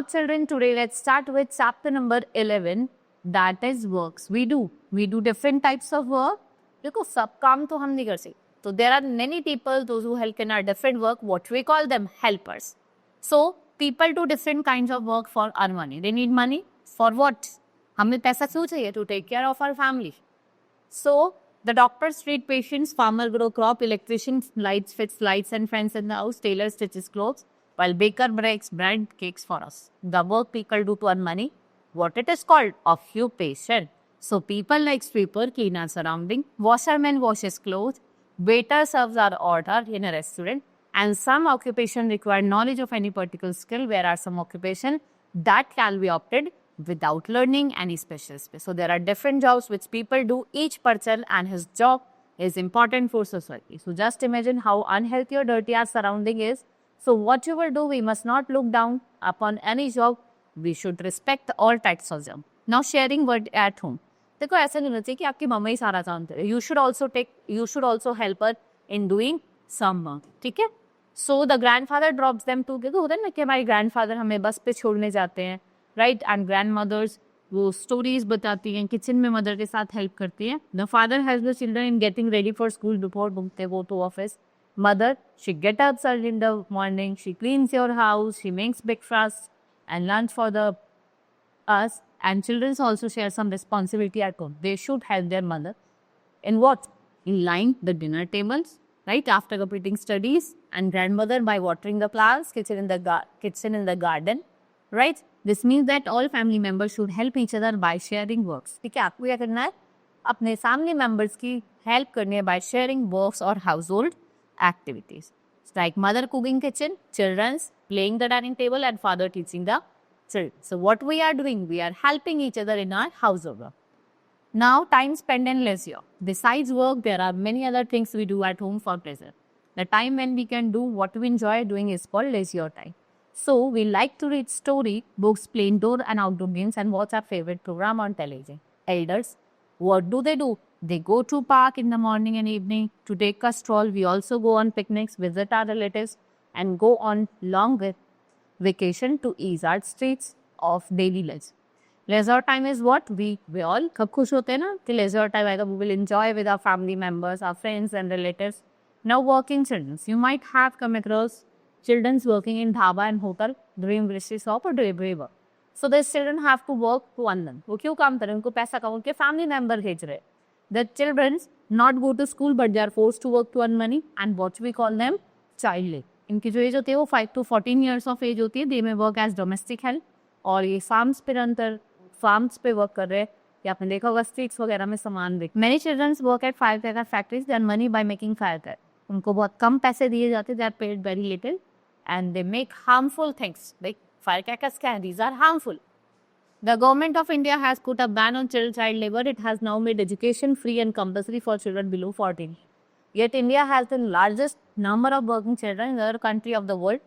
children, today let's start with chapter number 11, that is works. We do different types of work. देखो सब काम तो हम नहीं कर सकते. So there are many people, those who help in our different work, what we call them helpers. So people do different kinds of work for earn money. They need money for what? हमें पैसा क्यों चाहिए? To take care of our family. So the doctors treat patients, farmer grow crop, electrician lights fits lights and fans in the house, tailor stitches clothes, while baker bakes bread cakes for us. The work people do to earn money, what it is called? Occupation. So people like sweeper clean our surrounding, washerman washes clothes, waiter serves our order in a restaurant, and some occupation require knowledge of any particular skill, whereas some occupation that can be opted without learning any special skill. So there are different jobs which people do, each person and his job is important for society. So just imagine how unhealthy or dirty our surrounding is. So what you will do, we must not look down upon any job. We should respect all types of job. Now sharing word at home. देखो ऐसा नहीं होना चाहिए कि आपकी मम्मा ही सारा काम करे. You should also help her in doing some work. ठीक है? So the grandfather drops them to, देखो होता है ना कि हमारे grandfather हमें बस पे छोड़ने जाते हैं, right? And grandmothers वो stories बताती हैं, kitchen में mother के साथ help करती हैं. The father helps the children in getting ready for school before they go to office. Mother, she gets up early in the morning, she cleans your house, she makes breakfast and lunch for us. And children also share some responsibility at home. They should help their mother in what? In line the dinner tables, right? After completing studies, and grandmother by watering the plants, kitchen in the garden, right? This means that all family members should help each other by sharing works. ठीक है, आपको क्या करना है? अपने family members की help करनी है by sharing works or household activities. It's like mother cooking kitchen, children's playing the dining table, and father teaching the children. So what we are doing? We are helping each other in our household work. Now, time spent in leisure. Besides work, there are many other things we do at home for pleasure. The time when we can do what we enjoy doing is called leisure time. So, we like to read story, books, play indoor and outdoor games, and watch our favorite program on television. Elders, what do? They go to park in the morning and evening to take a stroll. We also go on picnics, visit our relatives, and go on long vacation to ease our streets of daily life. Leisure time is what? We all कब खुश होते हैं ना कि leisure time आएगा. We will enjoy with our family members, our friends and relatives. Now working children. You might have come across children working in dhaba and hotel, doing grocery shop or delivery work. So these children have to work to earn them. वो क्यों काम कर रहे हैं? उनको पैसा कमाओ के family member भेज रहे हैं. The children not go to school but they are forced to work to earn money, and what we call them child labor. इनकी जो एज होती है वो 5 to 14 years ऑफ एज होती है. दे में वर्क एज डोमेस्टिक हेल्प, और ये फार्म्स पे वर्क कर रहे हैं, या आपने देखा होगा स्ट्रीट्स वगैरह में सामान देख. Many childrens work at fire factories, they earn money by making fire. उनको बहुत कम पैसे दिए जाते हैं, they are paid very little and they make harmful things. Like fire crackers क्या है? These are harmful. The government of India has put a ban on child labor. It has now made education free and compulsory for children below 14. Yet India has the largest number of working children in other country of the world.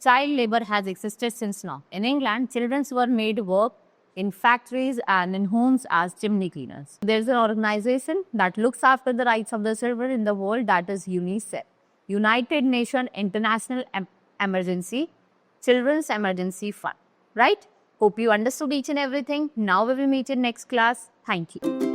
Child labor has existed since now. In England, children were made work in factories and in homes as chimney cleaners. There is an organization that looks after the rights of the children in the world, that is UNICEF, United Nations International Children's Emergency Fund. Right? Hope you understood each and everything. Now we will meet in next class. Thank you.